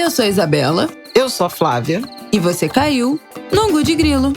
Eu sou a Isabela. Eu sou a Flávia. E você caiu no Angu de Grilo.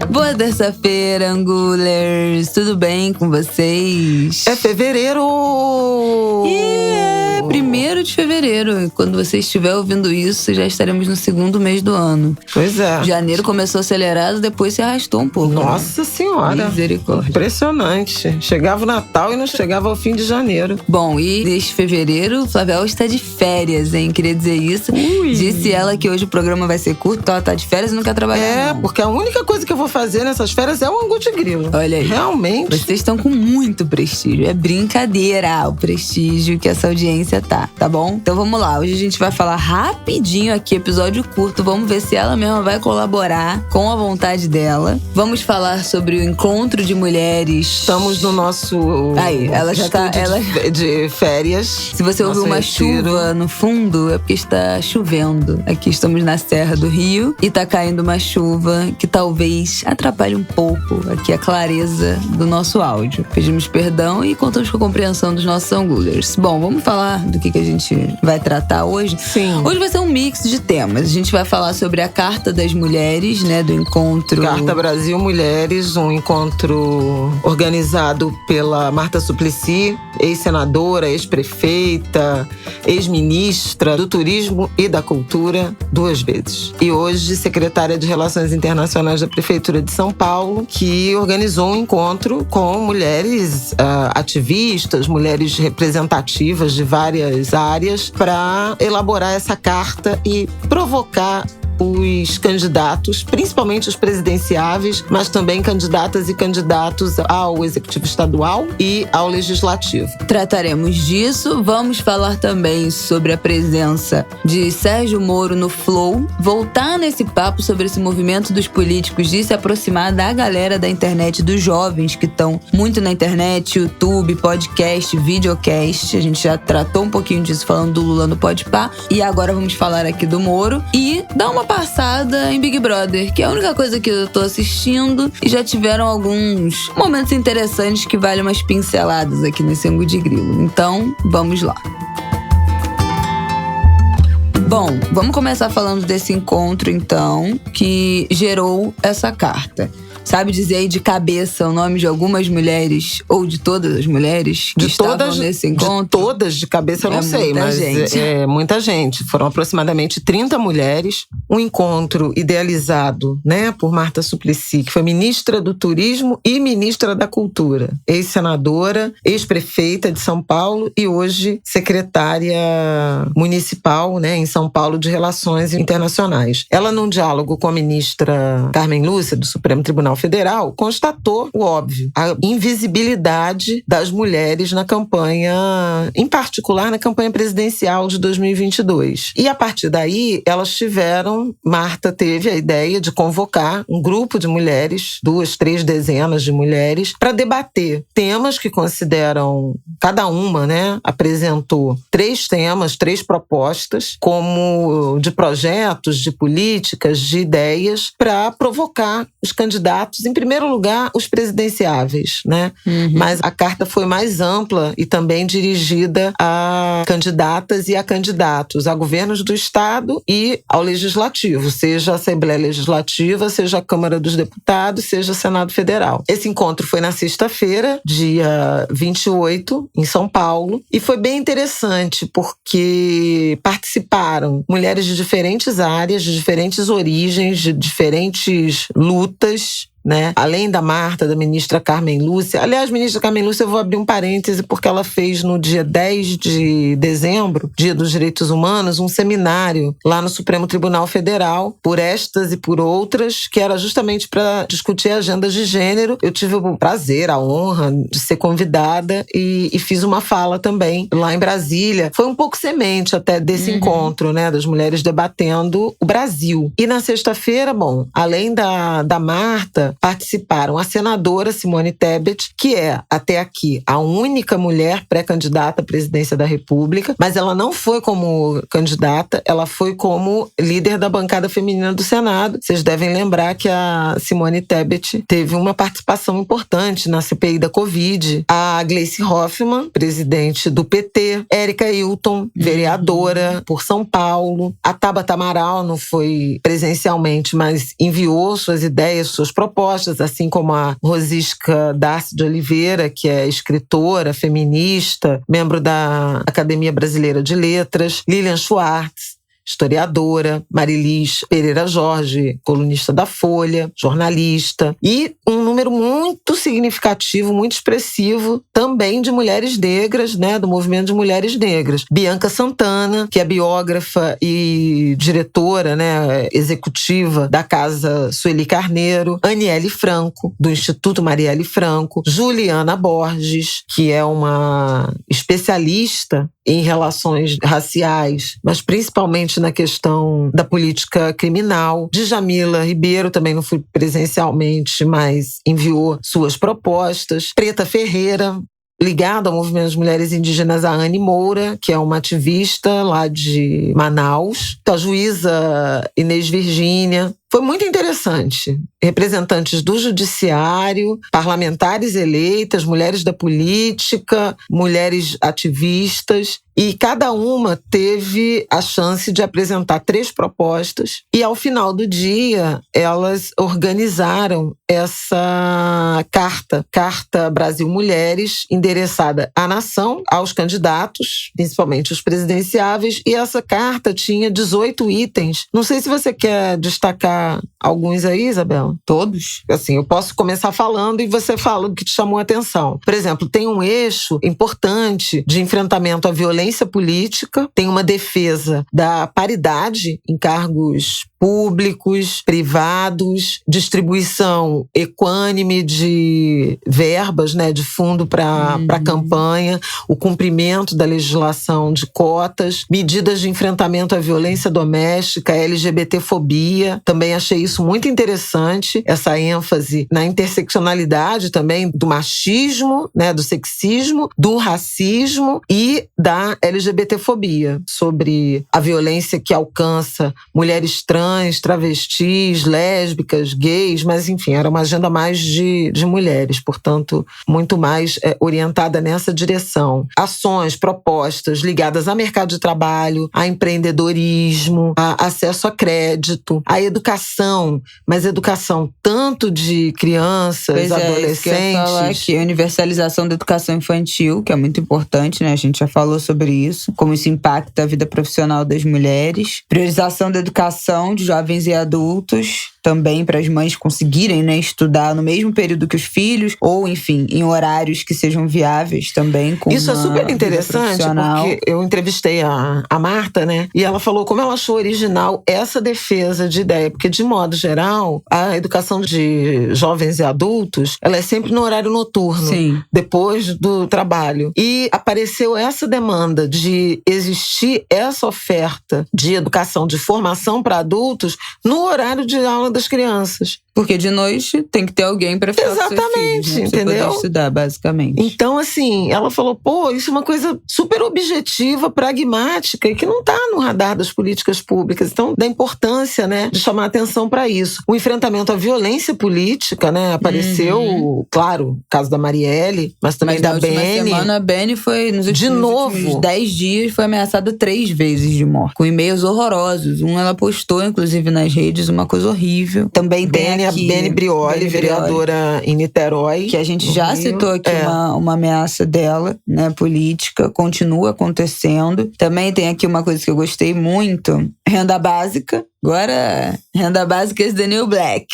Boa terça-feira, Angulers! Tudo bem com vocês? É fevereiro! É 1º de fevereiro. Quando você estiver ouvindo isso, já estaremos no segundo mês do ano. Pois é. Janeiro começou acelerado, depois se arrastou um pouco. Nossa Senhora! Misericórdia. Impressionante. Chegava o Natal e não chegava ao fim de janeiro. Bom, e neste fevereiro, Flavel está de férias, hein? Queria dizer isso. Ui. Disse ela que hoje o programa vai ser curto, ela tá de férias e não quer trabalhar. não. Porque a única coisa que eu vou fazer nessas férias é o Angu de Grilo. Olha aí. Realmente. Vocês estão com muito prestígio. É brincadeira o prestígio que essa audiência tá bom? Então vamos lá. Hoje a gente vai falar rapidinho aqui, episódio curto. Vamos ver se ela mesma vai colaborar com a vontade dela. Vamos falar sobre o encontro de mulheres. Estamos no nosso Aí, ela já tá. de férias. Se você ouviu uma chuva no fundo, é porque está chovendo. Aqui estamos na Serra do Rio e tá caindo uma chuva que talvez atrapalhe um pouco aqui a clareza do nosso áudio. Pedimos perdão e contamos com a compreensão dos nossos angulers. Bom, vamos falar do que a gente vai tratar hoje? Sim. Hoje vai ser um mix de temas. A gente vai falar sobre a Carta das Mulheres, né, do encontro... Carta Brasil Mulheres, um encontro organizado pela Marta Suplicy, ex-senadora, ex-prefeita, ex-ministra do Turismo e da Cultura, 2 vezes. E hoje, secretária de Relações Internacionais da Prefeitura de São Paulo, que organizou um encontro com mulheres ativistas, mulheres representativas de várias áreas, para elaborar essa carta e provocar os candidatos, principalmente os presidenciáveis, mas também candidatas e candidatos ao Executivo Estadual e ao Legislativo. Trataremos disso. Vamos falar também sobre a presença de Sérgio Moro no Flow. Voltar nesse papo sobre esse movimento dos políticos de se aproximar da galera da internet, dos jovens que estão muito na internet, YouTube, podcast, videocast. A gente já tratou um pouquinho disso falando do Lula no Podpah. E agora vamos falar aqui do Moro e dar uma passada em Big Brother, que é a única coisa que eu tô assistindo, e já tiveram alguns momentos interessantes que valem umas pinceladas aqui nesse Angu de Grilo. Então, vamos lá. Bom, vamos começar falando desse encontro, então, que gerou essa carta. Sabe dizer aí de cabeça o nome de algumas mulheres, ou de todas as mulheres que estavam nesse encontro? De todas de cabeça eu não sei, mas é muita gente. Foram aproximadamente 30 mulheres. Um encontro idealizado, né, por Marta Suplicy, que foi ministra do Turismo e ministra da Cultura. Ex-senadora, ex-prefeita de São Paulo e hoje secretária municipal, né, em São Paulo de Relações Internacionais. Ela, num diálogo com a ministra Carmen Lúcia, do Supremo Tribunal Federal, constatou o óbvio, a invisibilidade das mulheres na campanha, em particular na campanha presidencial de 2022. E a partir daí, Marta teve a ideia de convocar um grupo de mulheres, 2, 3 dezenas de mulheres, para debater temas que consideram, cada uma, né, apresentou 3 temas, 3 propostas, como de projetos, de políticas, de ideias, para provocar os candidatos, em primeiro lugar, os presidenciáveis, né? Mas a carta foi mais ampla e também dirigida a candidatas e a candidatos, a governos do Estado e ao Legislativo, seja a Assembleia Legislativa, seja a Câmara dos Deputados, seja o Senado Federal. Esse encontro foi na sexta-feira, dia 28, em São Paulo, e foi bem interessante porque participaram mulheres de diferentes áreas, de diferentes origens, de diferentes lutas, né? Além da Marta, da ministra Carmen Lúcia. Aliás, ministra Carmen Lúcia, eu vou abrir um parêntese, porque ela fez no dia 10 de dezembro, Dia dos Direitos Humanos, um seminário lá no Supremo Tribunal Federal, por estas e por outras, que era justamente para discutir agendas de gênero. Eu tive o prazer, a honra de ser convidada e fiz uma fala também lá em Brasília. Foi um pouco semente até desse encontro, né? Das mulheres debatendo o Brasil. E na sexta-feira, bom, além da Marta, participaram a senadora Simone Tebet, que é, até aqui, a única mulher pré-candidata à presidência da República, mas ela não foi como candidata, ela foi como líder da bancada feminina do Senado. Vocês devem lembrar que a Simone Tebet teve uma participação importante na CPI da Covid. A Gleice Hoffmann, presidente do PT. Érica Hilton, vereadora por São Paulo. A Tabata Amaral não foi presencialmente, mas enviou suas ideias, suas propostas, assim como a Rosisca Darcy de Oliveira, que é escritora, feminista, membro da Academia Brasileira de Letras. Lilian Schwartz, historiadora, Marilis Pereira Jorge, colunista da Folha, jornalista, e um número muito significativo, muito expressivo também de mulheres negras, né, do movimento de mulheres negras. Bianca Santana, que é biógrafa e diretora, né, executiva da Casa Sueli Carneiro, Aniele Franco, do Instituto Marielle Franco, Juliana Borges, que é uma especialista em relações raciais, mas principalmente na questão da política criminal. Djamila Ribeiro, também não fui presencialmente, mas enviou suas propostas. Preta Ferreira, ligada ao movimento das mulheres indígenas, a Anne Moura, que é uma ativista lá de Manaus. A juíza Inês Virgínia. Foi muito interessante. Representantes do judiciário, parlamentares eleitas, mulheres da política, mulheres ativistas, e cada uma teve a chance de apresentar 3 propostas, e ao final do dia elas organizaram essa Carta Brasil Mulheres, endereçada à nação, aos candidatos, principalmente os presidenciáveis, e essa carta tinha 18 itens. Não sei se você quer destacar alguns aí, Isabela? Todos? Assim, eu posso começar falando e você fala o que te chamou a atenção. Por exemplo, tem um eixo importante de enfrentamento à violência política, tem uma defesa da paridade em cargos públicos, privados, distribuição equânime de verbas, né, de fundo para campanha, o cumprimento da legislação de cotas, medidas de enfrentamento à violência doméstica, LGBTfobia. Também achei isso muito interessante, essa ênfase na interseccionalidade também do machismo, né, do sexismo, do racismo e da LGBTfobia, sobre a violência que alcança mulheres trans, travestis, lésbicas, gays, mas enfim, era uma agenda mais de mulheres, portanto, muito mais orientada nessa direção. Ações, propostas ligadas ao mercado de trabalho, a empreendedorismo, a acesso a crédito, a educação, mas educação tanto de crianças, adolescentes. Que eu ia falar aqui, a universalização da educação infantil, que é muito importante, né? A gente já falou sobre isso, como isso impacta a vida profissional das mulheres. Priorização da educação de jovens e adultos, também para as mães conseguirem, né, estudar no mesmo período que os filhos, ou enfim, em horários que sejam viáveis também. Com isso é super interessante, porque eu entrevistei a Marta, né, e ela falou como ela achou original essa defesa de ideia, porque de modo geral, a educação de jovens e adultos, ela é sempre no horário noturno, sim, depois do trabalho. E apareceu essa demanda de existir essa oferta de educação, de formação para adultos no horário de aula das crianças. Porque de noite tem que ter alguém para ficar com seus filhos, né? Entendeu? Pra poder estudar, basicamente. Então, assim, ela falou, pô, isso é uma coisa super objetiva, pragmática, e que não está no radar das políticas públicas. Então, da importância, né, de chamar atenção para isso. O enfrentamento à violência política, né, apareceu, claro, o caso da Marielle, mas também da Beni. Na última semana, a Beni foi, nos últimos 10 dias, foi ameaçada 3 vezes de morte, com e-mails horrorosos. Ela postou, inclusive, nas redes, uma coisa horrível. Também tem a Beni Brioli, vereadora em Niterói. Que a gente já citou aqui uma ameaça dela, né, política, continua acontecendo. Também tem aqui uma coisa que eu gostei muito, renda básica. Agora, renda básica é the new black.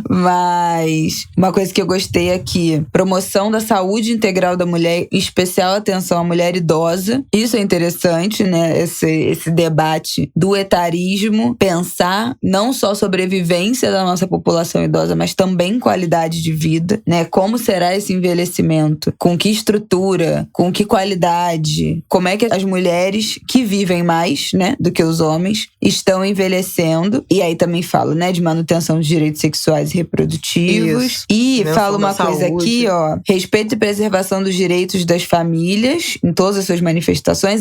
Mas uma coisa que eu gostei aqui, promoção da saúde integral da mulher, em especial atenção à mulher idosa. Isso é interessante, né? Esse debate do etarismo, pensar não só sobrevivência da nossa população idosa, mas também qualidade de vida, né? Como será esse envelhecimento? Com que estrutura? Com que qualidade? Como é que as mulheres que vivem mais, né, do que os homens, estão envelhecendo? E aí também falo, né, de manutenção de direitos sexuais e reprodutivos. Isso. E fala uma coisa aqui, ó: respeito e preservação dos direitos das famílias em todas as suas manifestações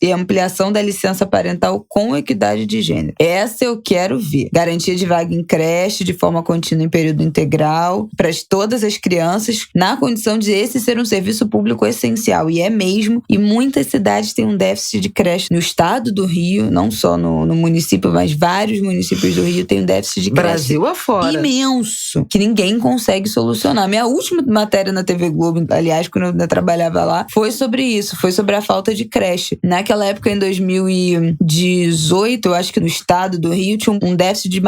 e ampliação da licença parental com equidade de gênero. Essa eu quero ver. Garantia de vaga em creche de forma contínua em período integral para todas as crianças, na condição de esse ser um serviço público essencial. E é mesmo. E muitas cidades têm um déficit de creche. No estado do Rio, não só no município, mas vários municípios do Rio têm um déficit de creche Brasil afora imenso, que ninguém consegue solucionar. Minha última matéria na TV Globo, aliás, quando eu ainda trabalhava lá, foi sobre isso, foi sobre a falta de creche. Naquela época, em 2018, eu acho que no estado do Rio tinha um déficit de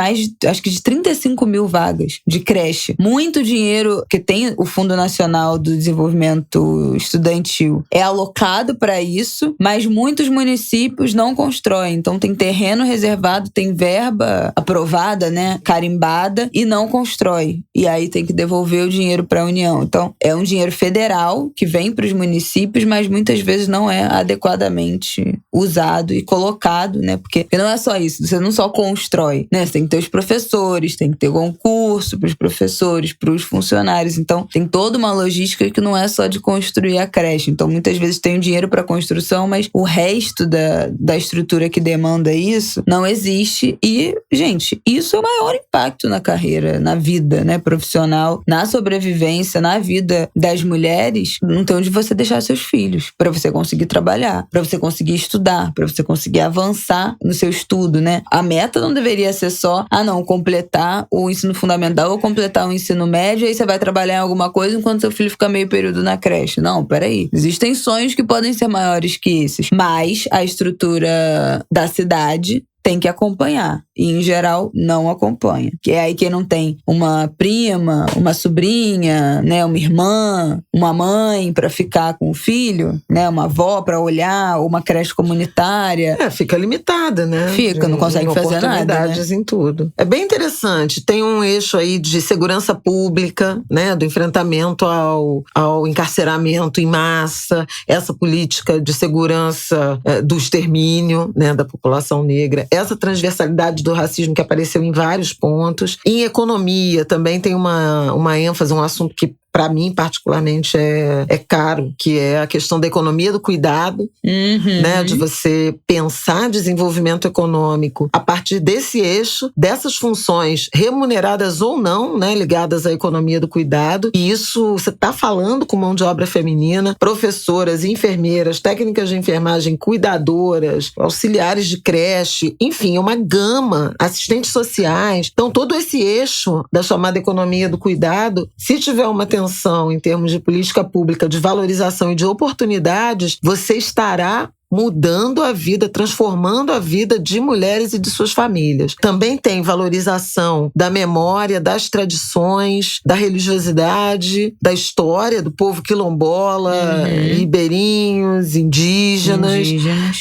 acho que de 35 mil vagas de creche. Muito dinheiro que tem o Fundo Nacional do Desenvolvimento Estudantil é alocado para isso, mas muitos municípios não constroem. Então tem terreno reservado, tem verba aprovada, né, carimbada, e não constrói. E aí tem que devolver o dinheiro para a União. Então é um dinheiro federal que vem para os municípios, mas muitas vezes não é adequadamente usado e colocado, né? Porque não é só isso, você não só constrói, né? Você tem que ter os professores, tem que ter concurso para os professores, para os funcionários. Então tem toda uma logística que não é só de construir a creche. Então muitas vezes tem o dinheiro para construção, mas o resto da estrutura que demanda isso não existe. E, gente, isso é o maior impacto na carreira, na vida, né, profissional, na sobrevivência, na vida das mulheres. Não tem onde você deixar seus filhos para você conseguir trabalhar, para você conseguir estudar, para você conseguir avançar no seu estudo, né? A meta não deveria ser só, completar o ensino fundamental ou completar o ensino médio, aí você vai trabalhar em alguma coisa enquanto seu filho fica meio período na creche. Não, peraí. Existem sonhos que podem ser maiores que esses, mas a estrutura da cidade tem que acompanhar. E, em geral, não acompanha. Que é aí quem não tem uma prima, uma sobrinha, né, uma irmã, uma mãe para ficar com o filho, né, uma avó para olhar, ou uma creche comunitária. Fica limitada, né? Fica, não consegue fazer nada, né? Oportunidades em tudo. É bem interessante. Tem um eixo aí de segurança pública, né, do enfrentamento ao encarceramento em massa, essa política de segurança do extermínio, né, da população negra, essa transversalidade do racismo que apareceu em vários pontos. Em economia também tem uma ênfase, um assunto que para mim, particularmente, é caro, que é a questão da economia do cuidado, né? De você pensar desenvolvimento econômico a partir desse eixo, dessas funções remuneradas ou não, né? Ligadas à economia do cuidado. E isso, você está falando com mão de obra feminina, professoras, enfermeiras, técnicas de enfermagem, cuidadoras, auxiliares de creche, enfim, uma gama, assistentes sociais. Então, todo esse eixo da chamada economia do cuidado, se tiver uma atenção em termos de política pública, de valorização e de oportunidades, você estará mudando a vida, transformando a vida de mulheres e de suas famílias. Também tem valorização da memória, das tradições, da religiosidade, da história do povo quilombola, ribeirinhos, indígenas,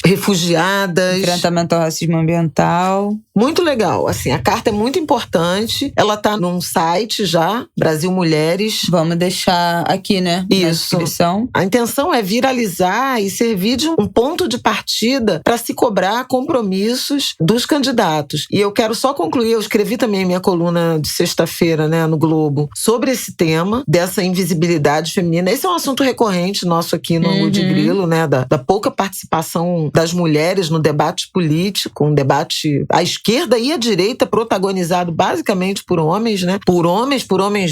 refugiadas. Enfrentamento ao racismo ambiental. Muito legal. Assim, a carta é muito importante. Ela está num site já, Brasil Mulheres. Vamos deixar aqui, né? Isso. Na descrição. A intenção é viralizar e servir de um ponto de partida para se cobrar compromissos dos candidatos. E eu quero só concluir, eu escrevi também minha coluna de sexta-feira, né, no Globo, sobre esse tema dessa invisibilidade feminina. Esse é um assunto recorrente nosso aqui no Angu de Grilo, né, da pouca participação das mulheres no debate político, um debate à esquerda e à direita protagonizado basicamente por homens, né, por homens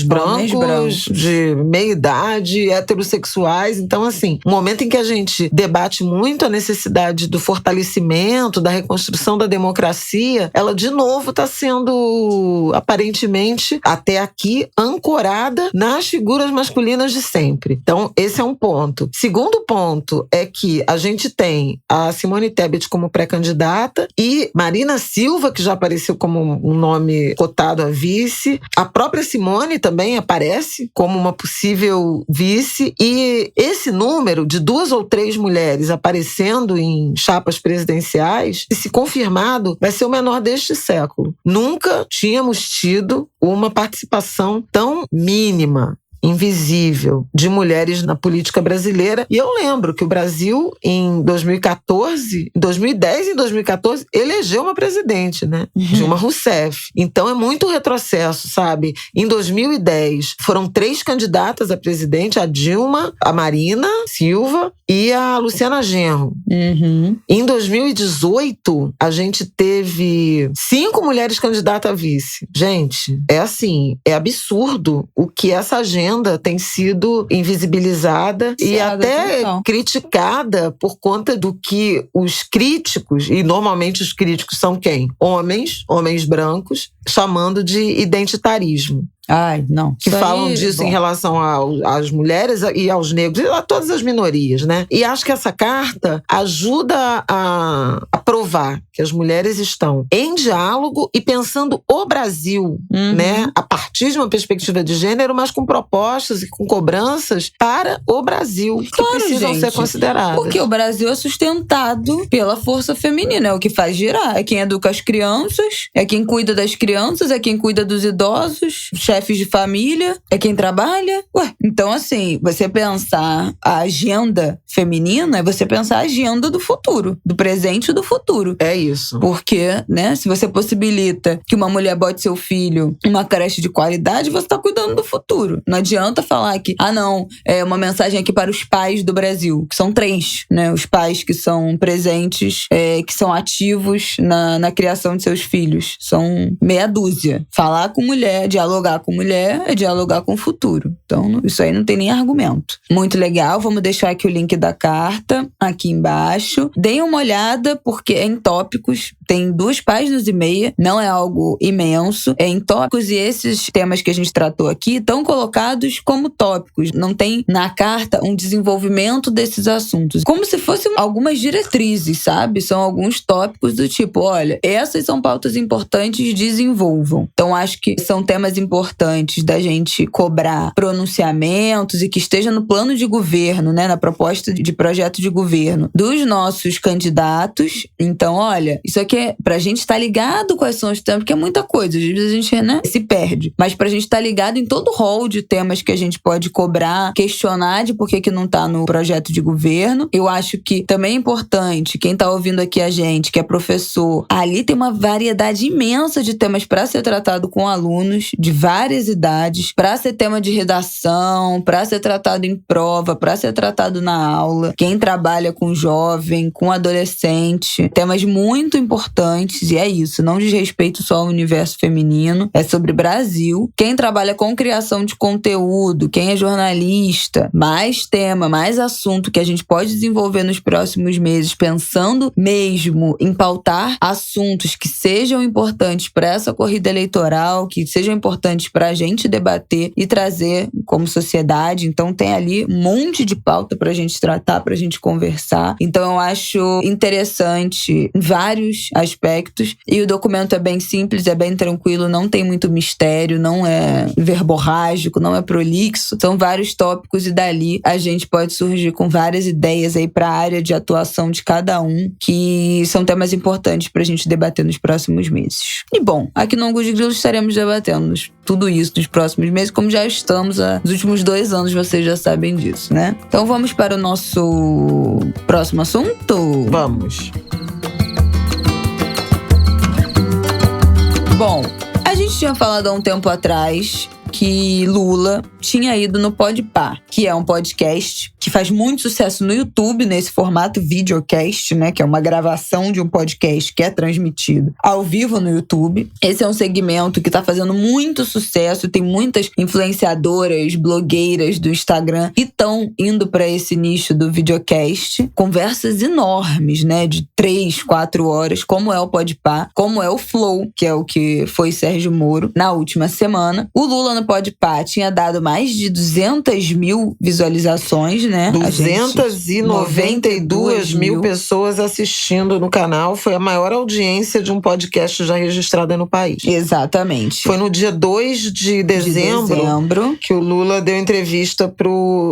brancos de meia idade, heterossexuais. Então, assim, um momento em que a gente debate muito a necessidade do fortalecimento, da reconstrução da democracia, ela de novo está sendo, aparentemente, até aqui, ancorada nas figuras masculinas de sempre. Então, esse é um ponto. Segundo ponto é que a gente tem a Simone Tebet como pré-candidata e Marina Silva, que já apareceu como um nome cotado a vice. A própria Simone também aparece como uma possível vice. E esse número de 2 ou 3 mulheres aparecendo em chapas presidenciais, e se confirmado, vai ser o menor deste século. Nunca tínhamos tido uma participação tão mínima invisível de mulheres na política brasileira. E eu lembro que o Brasil, em 2014, 2010 e 2014, elegeu uma presidente, né? Dilma Rousseff. Então é muito retrocesso, sabe? Em 2010, foram 3 candidatas a presidente, a Dilma, a Marina Silva e a Luciana Genro. Em 2018, a gente teve 5 mulheres candidatas a vice. Gente, é assim, é absurdo o que essa agenda tem sido invisibilizada e até criticada por conta do que os críticos, e normalmente os críticos são quem? Homens brancos, chamando de identitarismo. Ai, não. Que falam disso em relação às mulheres e aos negros, e a todas as minorias, né? E acho que essa carta ajuda a provar que as mulheres estão em diálogo e pensando o Brasil, né? A partir de uma perspectiva de gênero, mas com propostas e com cobranças para o Brasil, que precisam ser consideradas. Porque o Brasil é sustentado pela força feminina, é o que faz girar. É quem educa as crianças, é quem cuida das crianças, é quem cuida dos idosos, chefes de família, é quem trabalha. Então assim, você pensar a agenda feminina é você pensar a agenda do futuro, do presente e do futuro. É isso. Porque, né, se você possibilita que uma mulher bote seu filho em uma creche de qualidade, você tá cuidando do futuro. Não adianta falar que, não, é uma mensagem aqui para os pais do Brasil, que são 3, né, os pais que são presentes, que são ativos na criação de seus filhos. São meia dúzia. Falar com mulher, dialogar com mulher é dialogar com o futuro. Então, isso aí não tem nem argumento. Muito legal, vamos deixar aqui o link da carta, aqui embaixo. Deem uma olhada, porque é em tópicos, tem 2 páginas e meia, não é algo imenso, é em tópicos, e esses temas que a gente tratou aqui estão colocados como tópicos. Não tem na carta um desenvolvimento desses assuntos. Como se fossem algumas diretrizes, sabe? São alguns tópicos do tipo, olha, essas são pautas importantes, desenvolvam. Então, acho que são temas importantes da gente cobrar pronunciamentos e que esteja no plano de governo, né, na proposta de projeto de governo dos nossos candidatos. Então, olha, isso aqui é pra gente estar ligado quais são os temas, porque é muita coisa, às vezes a gente, né, se perde. Mas pra gente estar ligado em todo o rol de temas que a gente pode cobrar, questionar de por que não tá no projeto de governo. Eu acho que também é importante, quem tá ouvindo aqui a gente, que é professor, ali tem uma variedade imensa de temas pra ser tratado com alunos de várias idades, pra ser tema de redação, pra ser tratado em prova, pra ser tratado na aula. Quem trabalha com jovem, com adolescente, temas muito importantes, e é isso, não diz respeito só ao universo feminino, é sobre Brasil. Quem trabalha com criação de conteúdo, quem é jornalista, mais tema, mais assunto que a gente pode desenvolver nos próximos meses, pensando mesmo em pautar assuntos que sejam importantes para essa corrida eleitoral, que sejam importantes para a gente debater e trazer como sociedade. Então tem ali um monte de pauta pra gente tratar, pra gente conversar. Então eu acho interessante em vários aspectos, e o documento é bem simples, é bem tranquilo, não tem muito mistério, não é verborrágico, não é prolixo, são vários tópicos e dali a gente pode surgir com várias ideias aí pra área de atuação de cada um, que são temas importantes pra gente debater nos próximos meses. E bom, aqui no Angus de Grilo estaremos debatendo tudo isso nos próximos meses, como já estamos nos últimos 2 anos, vocês já sabem disso, né? Então vamos para o nosso próximo assunto? Vamos. Bom, a gente tinha falado há um tempo atrás que Lula tinha ido no Podpah, que é um podcast que faz muito sucesso no YouTube, nesse formato videocast, né? Que é uma gravação de um podcast que é transmitido ao vivo no YouTube. Esse é um segmento que tá fazendo muito sucesso, tem muitas influenciadoras, blogueiras do Instagram que estão indo para esse nicho do videocast. Conversas enormes, né? De 3, 4 horas, como é o Podpah, como é o Flow, que é o que foi Sérgio Moro na última semana. O Lula no Podpah tinha dado mais de 200 mil visualizações, né? 292 mil pessoas assistindo no canal. Foi a maior audiência de um podcast já registrada no país. Exatamente. Foi no dia 2 de dezembro que o Lula deu entrevista pro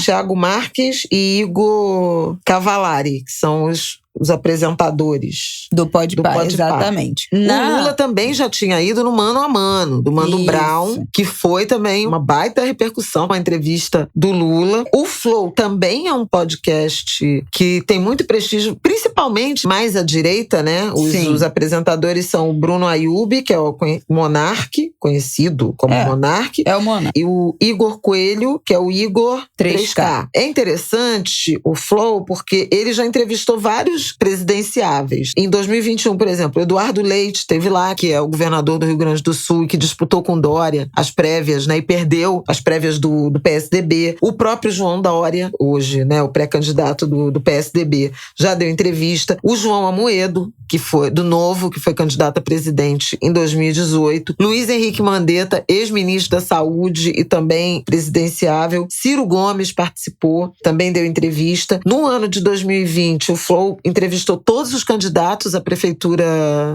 Thiago Marques e Igor Cavalari, que são os os apresentadores do Podpah, exatamente. O Lula também já tinha ido no Mano a Mano, do Mano Brown, que foi também uma baita repercussão, uma entrevista do Lula. O Flow também é um podcast que tem muito prestígio, principalmente mais à direita, né? Os apresentadores são o Bruno Ayub, que é o Monark, conhecido como Monark. É o Monark. E o Igor Coelho, que é o Igor 3K. É interessante o Flow porque ele já entrevistou vários presidenciáveis. Em 2021, por exemplo, Eduardo Leite esteve lá, que é o governador do Rio Grande do Sul e que disputou com Dória as prévias, né? E perdeu as prévias do PSDB. O próprio João Dória, hoje, né? O pré-candidato do PSDB, já deu entrevista. O João Amoedo, que foi do Novo, que foi candidato a presidente em 2018. Luiz Henrique Mandetta, ex-ministro da Saúde e também presidenciável. Ciro Gomes participou, também deu entrevista. No ano de 2020, o Flow entrevistou todos os candidatos à prefeitura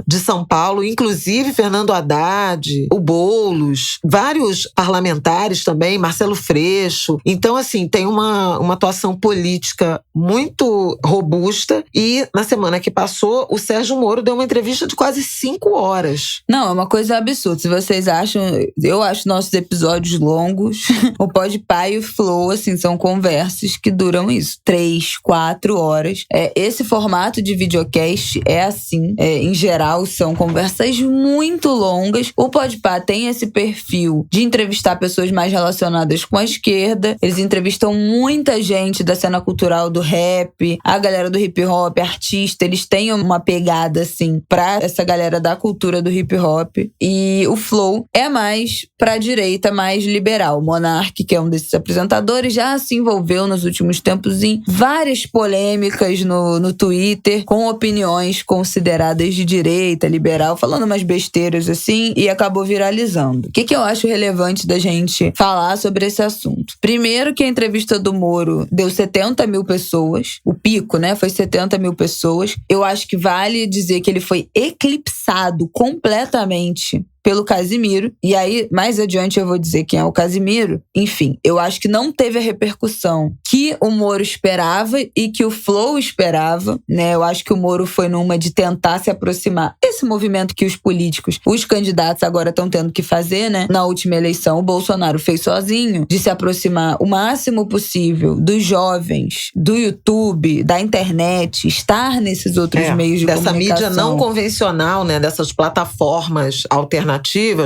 de São Paulo, inclusive Fernando Haddad, o Boulos, vários parlamentares também, Marcelo Freixo. Então, assim, tem uma atuação política muito robusta. E na semana que passou, o Sérgio Moro deu uma entrevista de quase 5 horas. Não, é uma coisa absurda. Se vocês acham... Eu acho nossos episódios longos. O Podpah e o Flow, assim, são conversas que duram isso. 3, 4 horas. Esse formato de videocast é assim. Em geral, são conversas muito longas. O Podpah tem esse perfil de entrevistar pessoas mais relacionadas com a esquerda. Eles entrevistam muita gente da cena cultural do rap, a galera do hip hop, artista. Eles têm uma pegada, assim, pra essa galera da cultura do hip hop. E o Flow é mais pra direita, mais liberal. O Monark, que é um desses apresentadores, já se envolveu nos últimos tempos em várias polêmicas no Twitter, com opiniões consideradas de direita, liberal, falando umas besteiras assim, e acabou viralizando. O que eu acho relevante da gente falar sobre esse assunto? Primeiro que a entrevista do Moro deu 70 mil pessoas, o pico, né, foi 70 mil pessoas. Eu acho que vale dizer que ele foi eclipsado completamente pelo Casimiro. E aí, mais adiante eu vou dizer quem é o Casimiro. Enfim, eu acho que não teve a repercussão que o Moro esperava e que o Flow esperava, né? Eu acho que o Moro foi numa de tentar se aproximar. Esse movimento que os políticos, os candidatos agora estão tendo que fazer, né? Na última eleição, o Bolsonaro fez sozinho, de se aproximar o máximo possível dos jovens, do YouTube, da internet, estar nesses outros meios de comunicação. Dessa mídia não convencional, né? Dessas plataformas alternativas,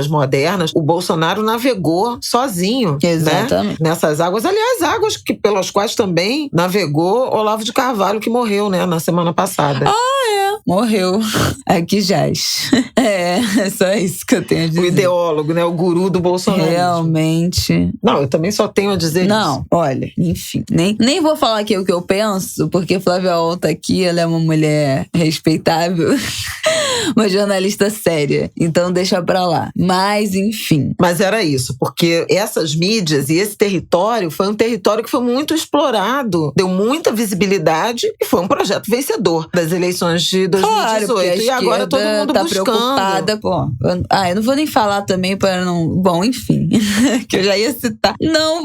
modernas, o Bolsonaro navegou sozinho. Exatamente. Né? Nessas águas. Aliás, águas pelas quais também navegou Olavo de Carvalho, que morreu, né, na semana passada. Morreu. Aqui jaz. É só isso que eu tenho a dizer. O ideólogo, né? O guru do Bolsonaro. Realmente. Não, eu também só tenho a dizer isso. Não, olha, enfim. Nem vou falar aqui o que eu penso, porque Flávia Ol tá aqui, ela é uma mulher respeitável. Uma jornalista séria. Então deixa pra lá. Mas, enfim. Mas era isso, porque essas mídias e esse território foi um território que foi muito explorado, deu muita visibilidade e foi um projeto vencedor das eleições de 2018. Claro, e agora todo mundo tá buscando. Preocupada. Pô, eu não vou nem falar também para não... Bom, enfim. Que eu já ia citar. Não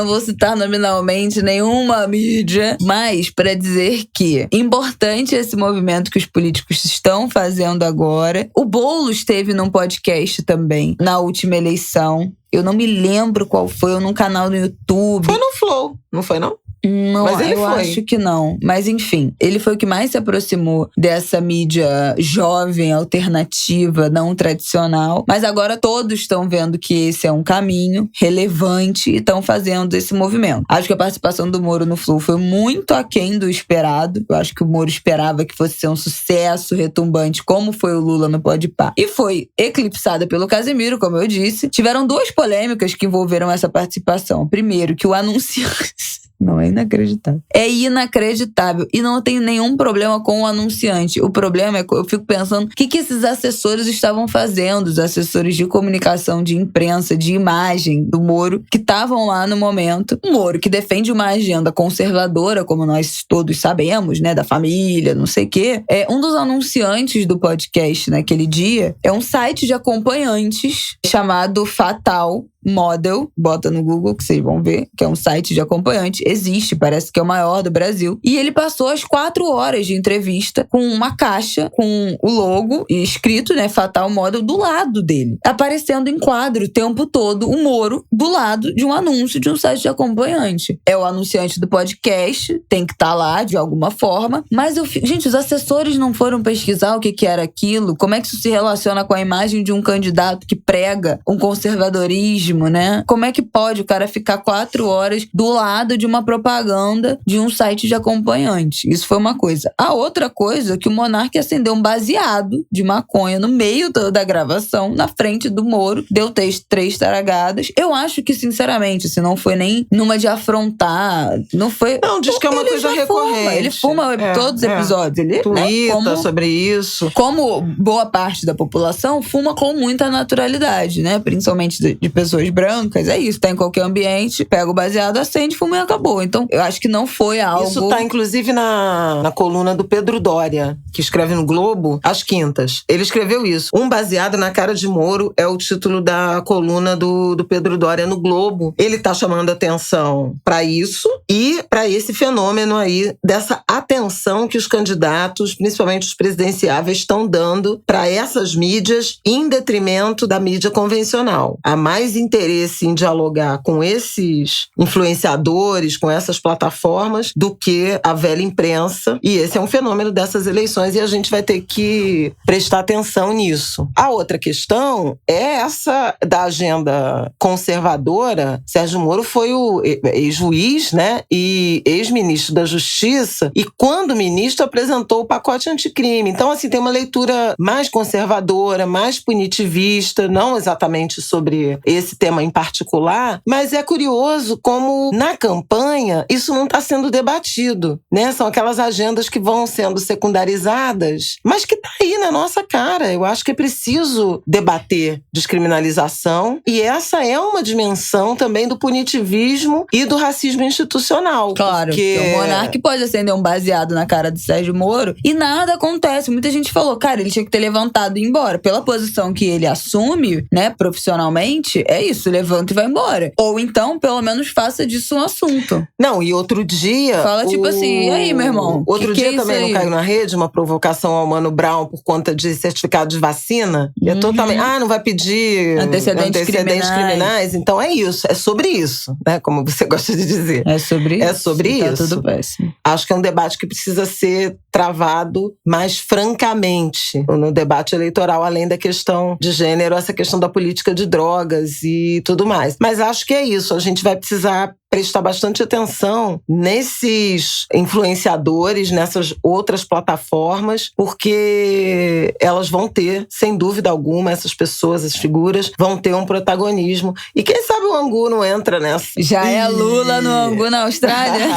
vou citar nominalmente nenhuma mídia, mas para dizer que importante esse movimento que os políticos estão fazendo agora. O Boulos esteve num podcast também na última eleição. Eu não me lembro qual foi, ou num canal no YouTube. Foi no Flow, não foi não? Não, mas ele eu foi. Acho que não. Mas enfim, ele foi o que mais se aproximou dessa mídia jovem, alternativa, não tradicional. Mas agora todos estão vendo que esse é um caminho relevante e estão fazendo esse movimento. Acho que a participação do Moro no Flow foi muito aquém do esperado. Eu acho que o Moro esperava que fosse ser um sucesso retumbante, como foi o Lula no Podpah. E foi eclipsada pelo Casimiro, como eu disse. Tiveram 2 polêmicas que envolveram essa participação. Primeiro, que o anunciante... Não, é inacreditável. É inacreditável. E não tem nenhum problema com o anunciante. O problema é que eu fico pensando o que esses assessores estavam fazendo, os assessores de comunicação, de imprensa, de imagem do Moro, que estavam lá no momento. O Moro, que defende uma agenda conservadora, como nós todos sabemos, né, da família, não sei o quê. Um dos anunciantes do podcast naquele dia é um site de acompanhantes chamado Fatal, Model, bota no Google que vocês vão ver, que é um site de acompanhante, existe, parece que é o maior do Brasil. E ele passou as 4 horas de entrevista com uma caixa, com o logo escrito, né, Fatal Model, do lado dele, aparecendo em quadro o tempo todo o Moro do lado de um anúncio de um site de acompanhante. É o anunciante do podcast, tem que estar lá de alguma forma, mas gente, os assessores não foram pesquisar o que era aquilo, como é que isso se relaciona com a imagem de um candidato que prega um conservadorismo, né? Como é que pode o cara ficar 4 horas do lado de uma propaganda de um site de acompanhante? Isso foi uma coisa. A outra coisa é que o Monark acendeu um baseado de maconha no meio da gravação, na frente do Moro, deu 3 taragadas. Eu acho que, sinceramente, se não foi nem numa de afrontar, não foi... Não, diz que é uma coisa recorrente. Ele fuma todos os episódios. Ele tuita sobre isso. Como boa parte da população fuma com muita naturalidade, né? Principalmente de pessoas brancas. É isso, tá em qualquer ambiente, pega o baseado, acende, fuma e acabou. Então, eu acho que não foi algo... Isso tá, inclusive, na coluna do Pedro Doria, que escreve no Globo, às quintas. Ele escreveu isso. Um baseado na cara de Moro é o título da coluna do Pedro Doria no Globo. Ele tá chamando atenção para isso e para esse fenômeno aí, dessa atenção que os candidatos, principalmente os presidenciáveis, estão dando para essas mídias em detrimento da mídia convencional. Há mais interesse em dialogar com esses influenciadores, com essas plataformas, do que a velha imprensa. E esse é um fenômeno dessas eleições e a gente vai ter que prestar atenção nisso. A outra questão é essa da agenda conservadora. Sérgio Moro foi o ex-juiz, né, e ex-ministro da Justiça, e quando ministro apresentou o pacote anticrime. Então, assim, tem uma leitura mais conservadora, mais punitivista, não exatamente sobre esse tema em particular, mas é curioso como na campanha isso não está sendo debatido, né? São aquelas agendas que vão sendo secundarizadas, mas que tá aí na nossa cara. Eu acho que é preciso debater descriminalização, e essa é uma dimensão também do punitivismo e do racismo institucional. Claro, porque o Monark pode acender um baseado na cara do Sérgio Moro e nada acontece. Muita gente falou, cara, ele tinha que ter levantado e ir embora. Pela posição que ele assume, né, profissionalmente, é isso, levanta e vai embora. Ou então, pelo menos, faça disso um assunto. Não, e outro dia... Fala tipo assim, e aí, meu irmão? Outro dia também não caiu na rede uma provocação ao Mano Brown por conta de certificado de vacina. E é totalmente... não vai pedir antecedentes criminais. Então é isso, é sobre isso, né? Como você gosta de dizer. É sobre isso. É sobre isso. Tá tudo péssimo. Acho que é um debate que precisa ser travado mais francamente no debate eleitoral, além da questão de gênero, essa questão da política de drogas e tudo mais. Mas acho que é isso, a gente vai precisar prestar bastante atenção nesses influenciadores, nessas outras plataformas, porque elas vão ter, sem dúvida alguma, essas pessoas, essas figuras, vão ter um protagonismo. E quem sabe o Angu não entra nessa. Já é Lula no Angu na Austrália?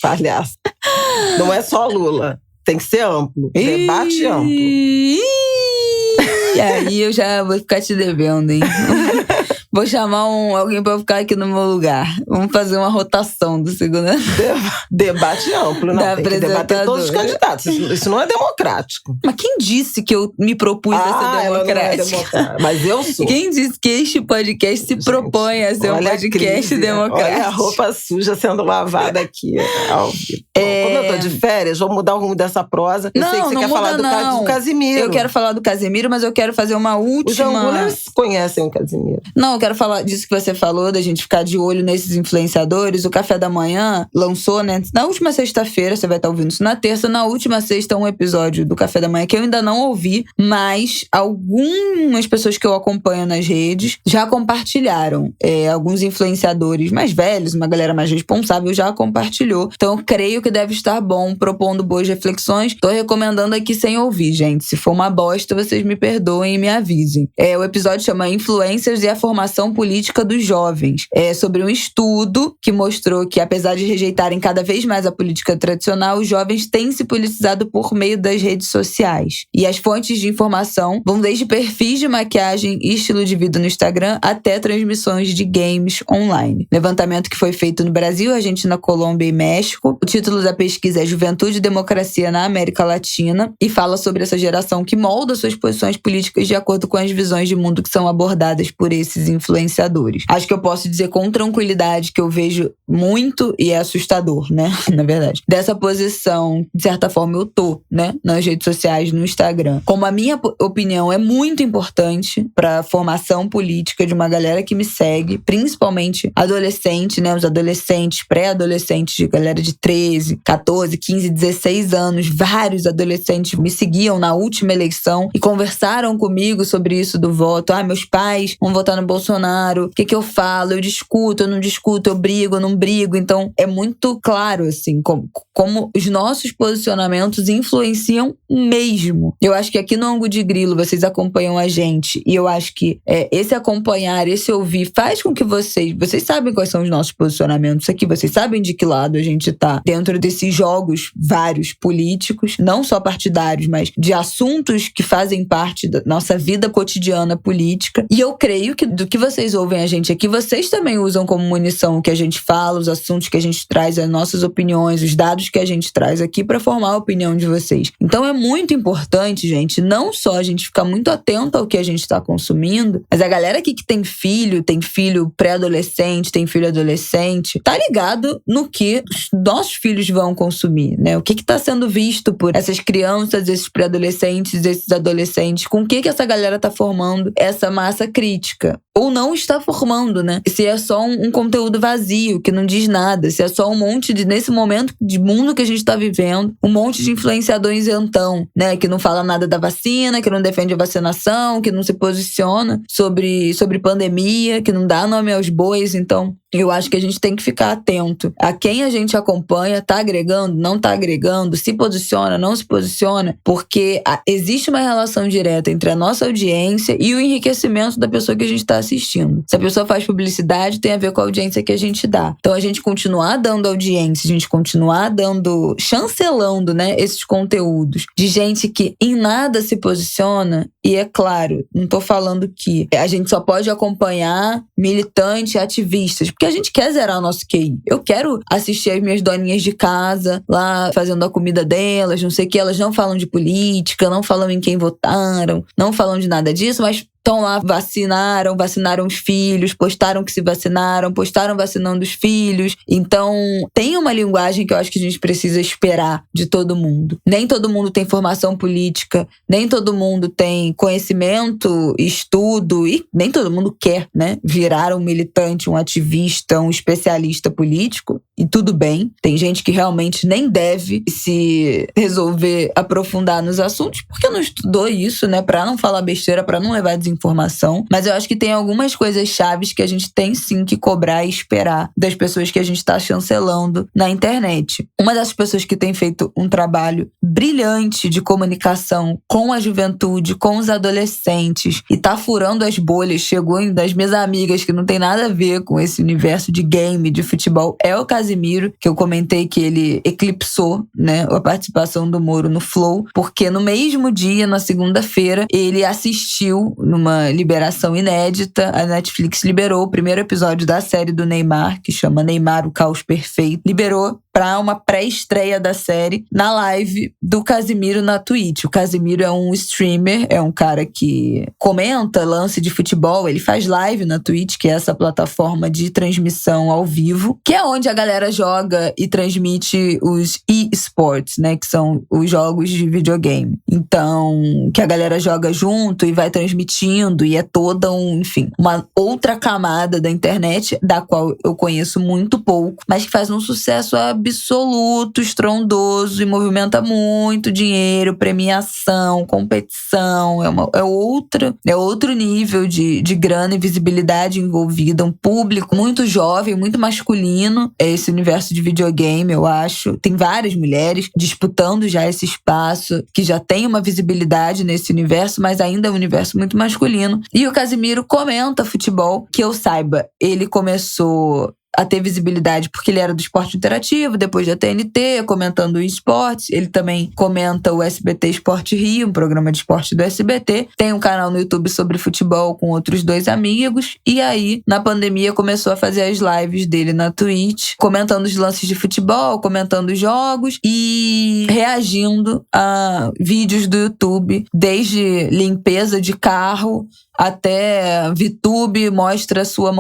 Palhaço. Não é só Lula. Tem que ser amplo. Debate amplo. E aí eu já vou ficar te devendo, hein? Vou chamar alguém pra ficar aqui no meu lugar. Vamos fazer uma rotação do segundo. Debate amplo, não. Tem que debater todos os candidatos. Isso não é democrático. Mas quem disse que eu me propus a ser democrática? Mas eu sou. Quem disse que este podcast se propõe a ser um podcast democrático? Olha a roupa suja sendo lavada aqui. Como eu tô de férias, vou mudar o rumo dessa prosa. Eu sei que você quer falar do Casimiro. Eu quero falar do Casimiro, mas eu quero fazer uma última... Os angulers conhecem o Casimiro. Não, eu quero falar disso que você falou, da gente ficar de olho nesses influenciadores. O Café da Manhã lançou, né? Na última sexta-feira, você vai estar ouvindo isso na terça. Na última sexta, um episódio do Café da Manhã que eu ainda não ouvi, mas algumas pessoas que eu acompanho nas redes já compartilharam. Alguns influenciadores mais velhos, uma galera mais responsável já compartilhou. Então eu creio que deve estar bom, propondo boas reflexões. Tô recomendando aqui sem ouvir, gente. Se for uma bosta, vocês me perdoem e me avisem. O episódio chama Influencers e a Formação Política dos Jovens. É sobre um estudo que mostrou que, apesar de rejeitarem cada vez mais a política tradicional, os jovens têm se politizado por meio das redes sociais. E as fontes de informação vão desde perfis de maquiagem e estilo de vida no Instagram até transmissões de games online. Levantamento que foi feito no Brasil, Argentina, Colômbia e México. O título da pesquisa é Juventude e Democracia na América Latina e fala sobre essa geração que molda suas posições políticas de acordo com as visões de mundo que são abordadas por esses influenciadores. Acho que eu posso dizer com tranquilidade que eu vejo muito, e é assustador, né? Na verdade, dessa posição, de certa forma eu tô, né? Nas redes sociais, no Instagram. Como a minha opinião é muito importante pra formação política de uma galera que me segue, principalmente adolescente, né? Os adolescentes, pré-adolescentes, de galera de 13, 14, 15, 16 anos. Vários adolescentes me seguiam na última eleição e conversaram comigo sobre isso do voto. Meus pais vão votar no Bolsonaro. O que eu falo? Eu discuto, eu não discuto, eu brigo, eu não brigo. Então, é muito claro, assim, como os nossos posicionamentos influenciam mesmo. Eu acho que aqui no Ângulo de Grilo vocês acompanham a gente, e eu acho que esse acompanhar, esse ouvir, faz com que vocês sabem quais são os nossos posicionamentos aqui, vocês sabem de que lado a gente tá dentro desses jogos vários políticos, não só partidários, mas de assuntos que fazem parte da nossa vida cotidiana política. E eu creio que do que vocês ouvem a gente aqui, vocês também usam como munição o que a gente fala, os assuntos que a gente traz, as nossas opiniões, os dados que a gente traz aqui para formar a opinião de vocês. Então é muito importante, gente, não só a gente ficar muito atento ao que a gente está consumindo, mas a galera aqui que tem filho pré-adolescente, tem filho adolescente, tá ligado no que os nossos filhos vão consumir, né? O que tá sendo visto por essas crianças, esses pré-adolescentes, esses adolescentes, com o que essa galera tá formando essa massa crítica. Ou não está formando, né? Se é só um conteúdo vazio, que não diz nada, se é só um monte de, nesse momento de mundo que a gente tá vivendo, um monte de influenciadores então, né? Que não fala nada da vacina, que não defende a vacinação, que não se posiciona sobre pandemia, que não dá nome aos bois. Então, eu acho que a gente tem que ficar atento a quem a gente acompanha, tá agregando, não tá agregando, se posiciona, não se posiciona, porque existe uma relação direta entre a nossa audiência e o enriquecimento da pessoa que a gente tá assistindo. Se a pessoa faz publicidade, tem a ver com a audiência que a gente dá. Então, a gente continuar dando audiência, a gente continuar chancelando, né, esses conteúdos de gente que em nada se posiciona, e é claro, não tô falando que a gente só pode acompanhar militantes, ativistas, porque a gente quer zerar o nosso QI. Eu quero assistir as minhas doninhas de casa, lá fazendo a comida delas, não sei o que, elas não falam de política, não falam em quem votaram, não falam de nada disso, mas estão lá, vacinaram os filhos, postaram que se vacinaram, postaram vacinando os filhos. Então, tem uma linguagem que eu acho que a gente precisa esperar de todo mundo. Nem todo mundo tem formação política, nem todo mundo tem conhecimento, estudo, e nem todo mundo quer, né, virar um militante, um ativista, um especialista político. E tudo bem, tem gente que realmente nem deve se resolver aprofundar nos assuntos, porque não estudou isso, né, pra não falar besteira, pra não levar desinformação. Mas eu acho que tem algumas coisas chaves que a gente tem sim que cobrar e esperar das pessoas que a gente tá chancelando na internet. Uma das pessoas que tem feito um trabalho brilhante de comunicação com a juventude, com os adolescentes, e tá furando as bolhas, chegou das minhas amigas que não tem nada a ver com esse universo de game, de futebol, é o Casimiro, que eu comentei que ele eclipsou, né, a participação do Moro no Flow, porque no mesmo dia, na segunda-feira, ele assistiu numa liberação inédita, a Netflix liberou o primeiro episódio da série do Neymar, que chama Neymar, o Caos Perfeito, liberou pra uma pré-estreia da série na live do Casimiro na Twitch. O Casimiro é um streamer, é um cara que comenta lance de futebol, ele faz live na Twitch, que é essa plataforma de transmissão ao vivo, que é onde a galera joga e transmite os e-sports, né, que são os jogos de videogame. Então, que a galera joga junto e vai transmitindo, e é toda uma outra camada da internet, da qual eu conheço muito pouco, mas que faz um sucesso absoluto, estrondoso, e movimenta muito dinheiro, premiação, competição, é outro nível de grana e visibilidade envolvida, um público muito jovem, muito masculino, esse universo de videogame, eu acho. Tem várias mulheres disputando já esse espaço, que já tem uma visibilidade nesse universo, mas ainda é um universo muito masculino. E o Casimiro comenta futebol, que eu saiba, ele começou a ter visibilidade porque ele era do esporte interativo, depois da TNT, comentando o esportes. Ele também comenta o SBT Esporte Rio, um programa de esporte do SBT. Tem um canal no YouTube sobre futebol com outros 2 amigos. E aí, na pandemia, começou a fazer as lives dele na Twitch, comentando os lances de futebol, comentando os jogos e reagindo a vídeos do YouTube, desde limpeza de carro até VTube mostra sua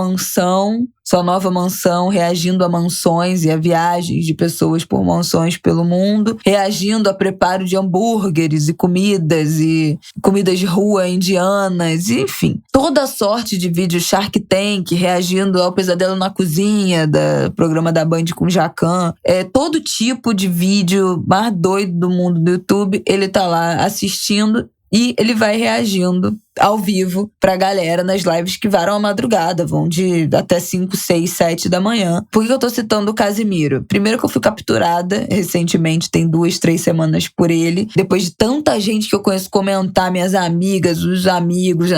nova mansão, reagindo a mansões e a viagens de pessoas por mansões pelo mundo, reagindo a preparo de hambúrgueres e comidas de rua indianas, enfim. Toda sorte de vídeos Shark Tank, reagindo ao Pesadelo na Cozinha, do programa da Band com Jacan. Todo tipo de vídeo mais doido do mundo do YouTube, ele tá lá assistindo e ele vai reagindo ao vivo pra galera nas lives que varam à madrugada, vão de até 5, 6, 7 da manhã. Por que eu tô citando o Casimiro? Primeiro que eu fui capturada recentemente, tem 2, 3 semanas por ele. Depois de tanta gente que eu conheço comentar, minhas amigas, os amigos,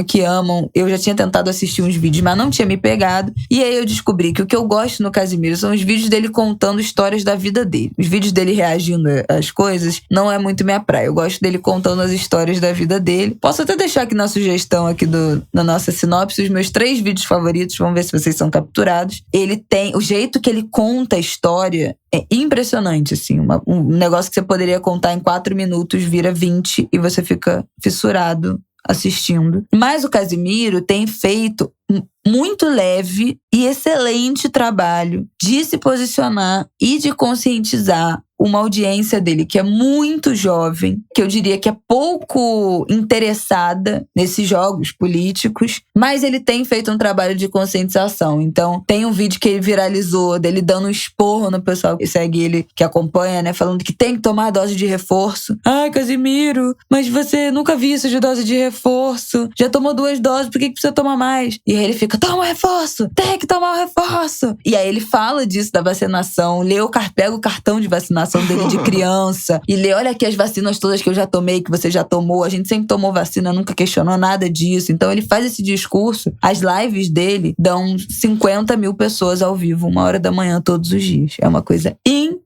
que amam. Eu já tinha tentado assistir uns vídeos, mas não tinha me pegado. E aí eu descobri que o que eu gosto no Casimiro são os vídeos dele contando histórias da vida dele. Os vídeos dele reagindo às coisas não é muito minha praia. Eu gosto dele contando as histórias da vida dele. Posso até deixar aqui na sugestão aqui na nossa sinopse os meus 3 vídeos favoritos, vamos ver se vocês são capturados. Ele tem, o jeito que ele conta a história é impressionante, assim, um negócio que você poderia contar em 4 minutos vira 20 e você fica fissurado assistindo. Mas o Casimiro tem feito muito leve e excelente trabalho de se posicionar e de conscientizar uma audiência dele que é muito jovem, que eu diria que é pouco interessada nesses jogos políticos, mas ele tem feito um trabalho de conscientização. Então, tem um vídeo que ele viralizou dele dando um esporro no pessoal que segue ele, que acompanha, né, falando que tem que tomar dose de reforço. Ai, Casimiro, mas você nunca viu isso de dose de reforço? Já tomou 2 doses, por que precisa tomar mais? E aí ele fica, toma o reforço, tem que tomar o reforço. E aí ele fala disso da vacinação, pega o cartão de vacinação dele de criança e lê, olha aqui as vacinas todas que eu já tomei, que você já tomou, a gente sempre tomou vacina, nunca questionou nada disso. Então ele faz esse discurso, as lives dele dão 50 mil pessoas ao vivo, 1h da manhã todos os dias. É uma coisa impressionante.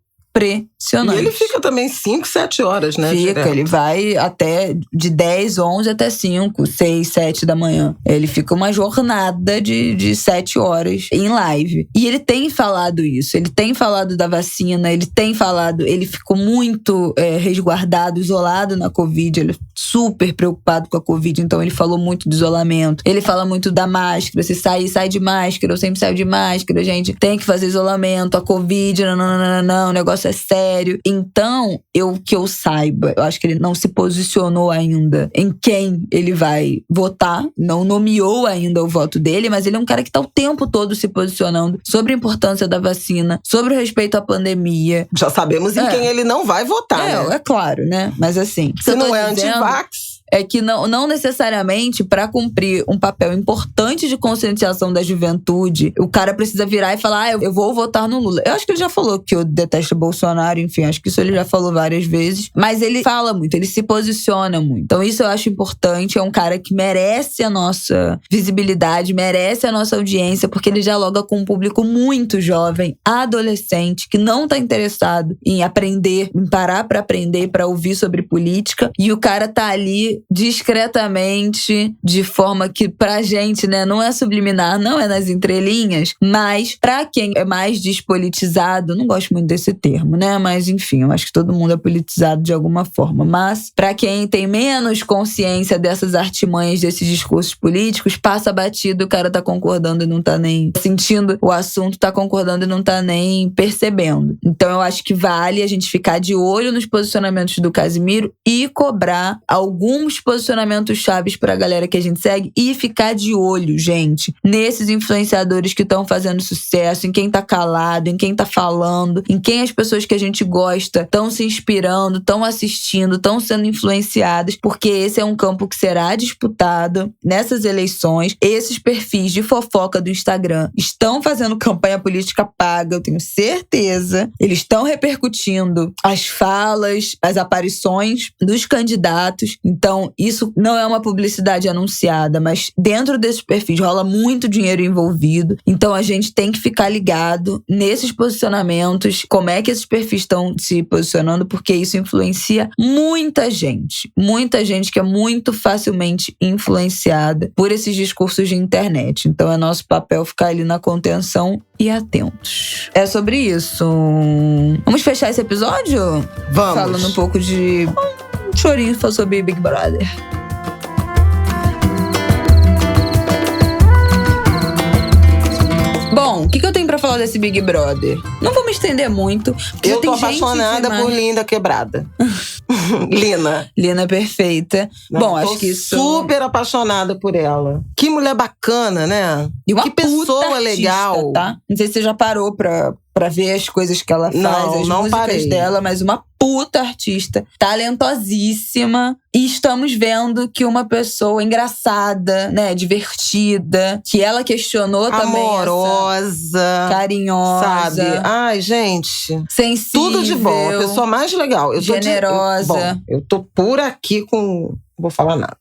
E ele fica também 5, 7 horas, né? Fica, direto. Ele vai até de 10, 11 até 5, 6, 7 da manhã. Ele fica uma jornada de 7 horas em live. E ele tem falado isso, ele tem falado da vacina, ele ficou muito resguardado, isolado na Covid, ele é super preocupado com a Covid, então ele falou muito do isolamento. Ele fala muito da máscara, se sai de máscara, eu sempre saio de máscara, gente, tem que fazer isolamento, a Covid, não, o negócio é sério. Então, que eu saiba, eu acho que ele não se posicionou ainda em quem ele vai votar, não nomeou ainda o voto dele, mas ele é um cara que tá o tempo todo se posicionando sobre a importância da vacina, sobre o respeito à pandemia. Já sabemos em quem ele não vai votar, né? É claro, né? Mas assim... Se não é anti-vax... É que não necessariamente para cumprir um papel importante de conscientização da juventude, o cara precisa virar e falar, eu vou votar no Lula. Eu acho que ele já falou que eu detesto Bolsonaro, enfim, acho que isso ele já falou várias vezes. Mas ele fala muito, ele se posiciona muito. Então isso eu acho importante, é um cara que merece a nossa visibilidade, merece a nossa audiência, porque ele dialoga com um público muito jovem, adolescente, que não tá interessado em aprender, em parar pra aprender, pra ouvir sobre política. E o cara tá ali discretamente, de forma que pra gente, né, não é subliminar, não é nas entrelinhas, mas pra quem é mais despolitizado, não gosto muito desse termo, né, mas enfim, eu acho que todo mundo é politizado de alguma forma, mas pra quem tem menos consciência dessas artimanhas, desses discursos políticos, passa batido, o cara tá concordando e não tá nem sentindo o assunto, tá concordando e não tá nem percebendo. Então eu acho que vale a gente ficar de olho nos posicionamentos do Casimiro e cobrar alguns posicionamentos chaves pra galera que a gente segue e ficar de olho, gente, nesses influenciadores que estão fazendo sucesso, em quem tá calado, em quem tá falando, em quem as pessoas que a gente gosta estão se inspirando, estão assistindo, estão sendo influenciadas, porque esse é um campo que será disputado nessas eleições. Esses perfis de fofoca do Instagram estão fazendo campanha política paga, eu tenho certeza. Eles estão repercutindo as falas, as aparições dos candidatos. Então, Então, isso não é uma publicidade anunciada, mas dentro desses perfis rola muito dinheiro envolvido. Então, a gente tem que ficar ligado nesses posicionamentos, como é que esses perfis estão se posicionando, porque isso influencia muita gente que é muito facilmente influenciada por esses discursos de internet. Então, é nosso papel ficar ali na contenção e atentos. É sobre isso. Vamos fechar esse episódio? Vamos. Falando um pouco de chorinho sobre Big Brother. Bom, o que eu tenho pra falar desse Big Brother? Não vou me estender muito. Eu tô apaixonada por Linda Quebrada. Lina perfeita. Não, bom, acho que isso... super apaixonada por ela. Que mulher bacana, né? E uma que pessoa artista, legal. Tá? Não sei se você já parou pra ver as coisas que ela faz, as músicas parei. dela, mas uma puta artista, talentosíssima. E estamos vendo que uma pessoa engraçada, né, divertida, que ela questionou também, amorosa, carinhosa, sabe? Ai, gente, sensível, tudo de bom, a pessoa mais legal. Generosa. Eu tô por aqui com... Não vou falar nada.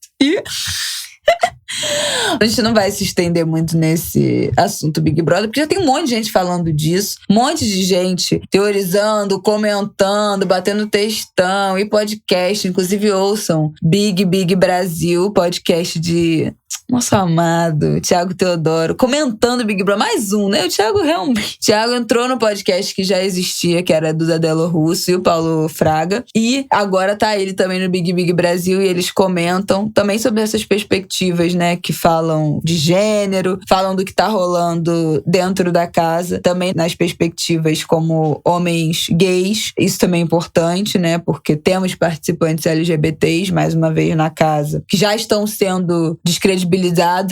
A gente não vai se estender muito nesse assunto Big Brother, porque já tem um monte de gente falando disso. Um monte de gente teorizando, comentando, batendo textão e podcast. Inclusive, ouçam Big Brasil, podcast de nosso amado Thiago Teodoro, comentando Big Brother. Mais um, né? O Thiago realmente... Thiago entrou no podcast que já existia, que era do Zadelo Russo e o Paulo Fraga. E agora tá ele também no Big Brasil e eles comentam também sobre essas perspectivas, né? Que falam de gênero, falam do que tá rolando dentro da casa. Também nas perspectivas como homens gays. Isso também é importante, né? Porque temos participantes LGBTs, mais uma vez, na casa, que já estão sendo descredibilizados.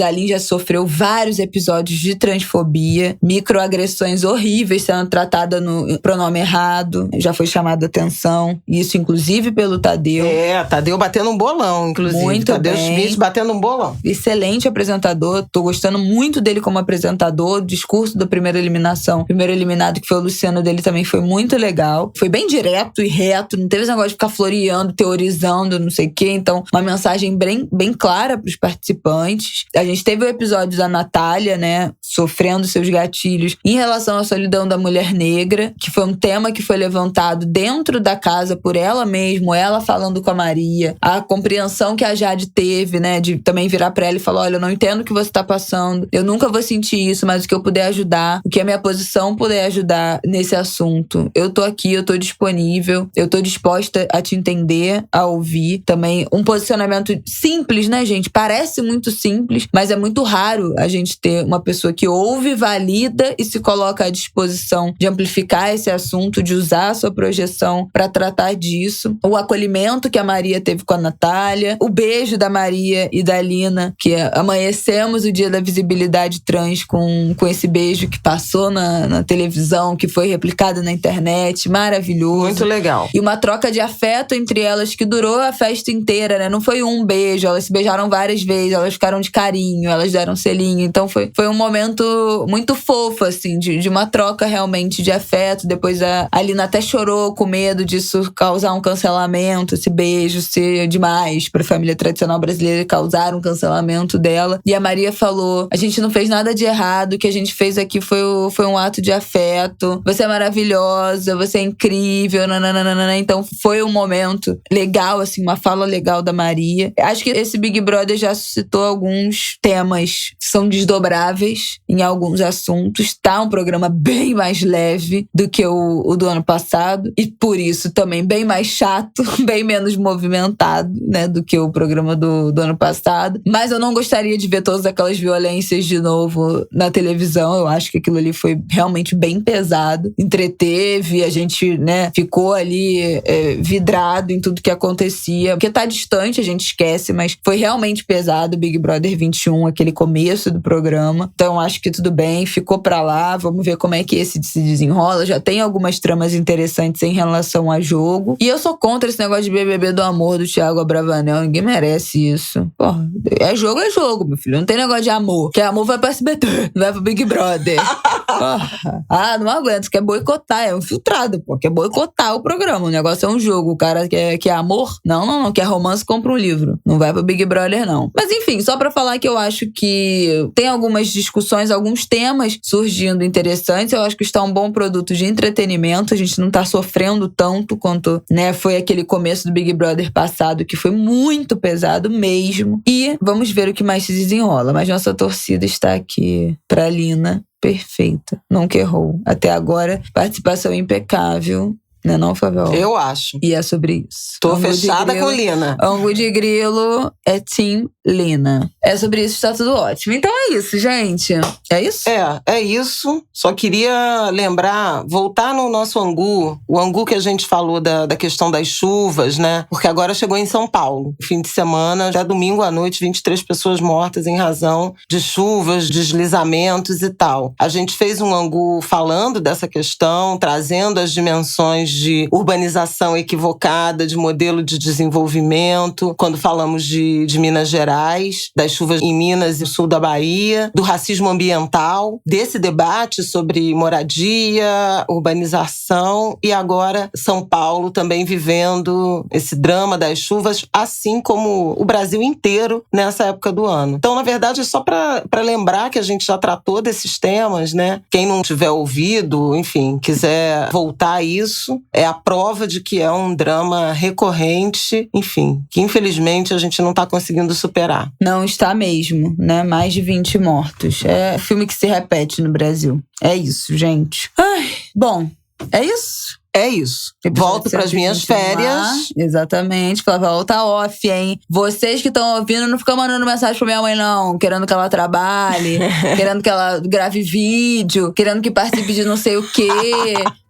A Lin já sofreu vários episódios de transfobia, microagressões horríveis, sendo tratada no pronome errado, já foi chamada a atenção, isso inclusive pelo Tadeu. Tadeu batendo um bolão, inclusive. Muito Tadeu bem. Schmidt batendo um bolão. Excelente apresentador, tô gostando muito dele como apresentador, o discurso da primeira eliminação. O primeiro eliminado, que foi o Luciano, dele também foi muito legal. Foi bem direto e reto, não teve esse negócio de ficar floreando, teorizando, não sei o quê. Então, uma mensagem bem clara pros participantes. A gente teve o episódio da Natália, né, sofrendo seus gatilhos em relação à solidão da mulher negra, que foi um tema que foi levantado dentro da casa por ela mesma, ela falando com a Maria, a compreensão que a Jade teve, né, de também virar pra ela e falar: olha, eu não entendo o que você tá passando, eu nunca vou sentir isso, mas o que eu puder ajudar, o que a minha posição puder ajudar nesse assunto, eu tô aqui, eu tô disponível, eu tô disposta a te entender, a ouvir. Também um posicionamento simples, né, gente? Parece muito simples, mas é muito raro a gente ter uma pessoa que ouve, valida e se coloca à disposição de amplificar esse assunto, de usar a sua projeção para tratar disso. O acolhimento que a Maria teve com a Natália, o beijo da Maria e da Lina, que amanhecemos o dia da visibilidade trans com esse beijo que passou na televisão, que foi replicado na internet, maravilhoso. Muito legal. E uma troca de afeto entre elas que durou a festa inteira, né? Não foi um beijo, elas se beijaram várias vezes, elas ficaram de carinho, elas deram selinho. Então foi um momento muito fofo, assim, de uma troca realmente de afeto. Depois a Lina até chorou com medo disso causar um cancelamento, esse beijo ser demais pra família tradicional brasileira e causar um cancelamento dela. E a Maria falou: a gente não fez nada de errado, o que a gente fez aqui foi um ato de afeto. Você é maravilhosa, você é incrível, nananana. Então foi um momento legal, assim, uma fala legal da Maria. Acho que esse Big Brother já suscitou alguns temas que são desdobráveis em alguns assuntos. Tá um programa bem mais leve do que o do ano passado. E por isso também bem mais chato, bem menos movimentado, né, do que o programa do ano passado. Mas eu não gostaria de ver todas aquelas violências de novo na televisão. Eu acho que aquilo ali foi realmente bem pesado. Entreteve, a gente, né, ficou ali vidrado em tudo que acontecia. Porque tá distante, a gente esquece, mas foi realmente pesado o Big Brother Brother 21, aquele começo do programa. Então acho que tudo bem, ficou pra lá. Vamos ver como é que esse se desenrola. Já tem algumas tramas interessantes em relação a jogo. E eu sou contra esse negócio de BBB do amor do Thiago Abravanel. Ninguém merece isso. Porra, é jogo, meu filho. Não tem negócio de amor. Que amor vai pro SBT, não vai pro Big Brother. Porra. Ah, não aguento. Quer boicotar. É um filtrado, pô. Quer boicotar o programa. O negócio é um jogo. O cara quer amor? Não. Quer romance, compra um livro. Não vai pro Big Brother, não. Mas enfim, só pra falar que eu acho que tem algumas discussões, alguns temas surgindo interessantes. Eu acho que está um bom produto de entretenimento. A gente não tá sofrendo tanto quanto, né, foi aquele começo do Big Brother passado, que foi muito pesado mesmo. E vamos ver o que mais se desenrola. Mas nossa torcida está aqui pra Lina. Perfeita. Nunca errou. Até agora, participação impecável. Não é não, Fabiola? Eu acho. E é sobre isso. Tô fechada com Lina. Angu de Grilo é Team Lina. É sobre isso, está tudo ótimo. Então é isso, gente. É isso? É isso. Só queria lembrar, voltar no nosso Angu. O Angu que a gente falou da questão das chuvas, né? Porque agora chegou em São Paulo. Fim de semana, já domingo à noite, 23 pessoas mortas em razão de chuvas, deslizamentos e tal. A gente fez um Angu falando dessa questão, trazendo as dimensões de urbanização equivocada, de modelo de desenvolvimento, quando falamos de Minas Gerais, das chuvas em Minas e sul da Bahia, do racismo ambiental, desse debate sobre moradia, urbanização e agora São Paulo também vivendo esse drama das chuvas, assim como o Brasil inteiro nessa época do ano. Então, na verdade, é só para lembrar que a gente já tratou desses temas, né? Quem não tiver ouvido, enfim, quiser voltar a isso, é a prova de que é um drama recorrente, enfim, que infelizmente a gente não tá conseguindo superar. Não está mesmo, né? Mais de 20 mortos. É filme que se repete no Brasil. É isso, gente. Ai, bom, é isso? É isso. Volto para as minhas férias. Exatamente. Flaviola tá off, hein? Vocês que estão ouvindo, não ficam mandando mensagem pra minha mãe, não. Querendo que ela trabalhe, querendo que ela grave vídeo, querendo que participe de não sei o quê.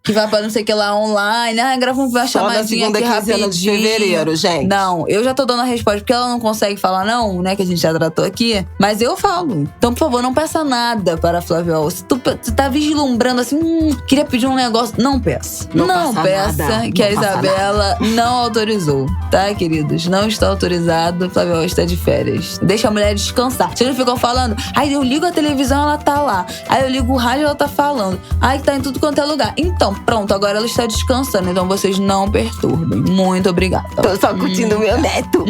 Que vai pra não sei o que lá online. Ah, grava uma chamadinha aqui rapidinho. De fevereiro, gente. Não, eu já tô dando a resposta, porque ela não consegue falar não, né? Que a gente já tratou aqui. Mas eu falo. Então, por favor, não peça nada para a Flaviola. Se tu tá vislumbrando assim, queria pedir um negócio, não peça. Não peça, nada, que a Isabela não autorizou. Tá, queridos? Não está autorizado. Flaviola está de férias. Deixa a mulher descansar. Vocês não ficam falando, ai, eu ligo a televisão, ela tá lá. Aí eu ligo o rádio, ela tá falando. Ai, tá em tudo quanto é lugar. Então, pronto, agora ela está descansando. Então vocês não perturbem. Muito obrigada. Tô só curtindo meu neto.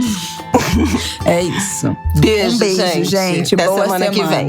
É isso. Beijo, um beijo, gente. Até Boa semana que vem.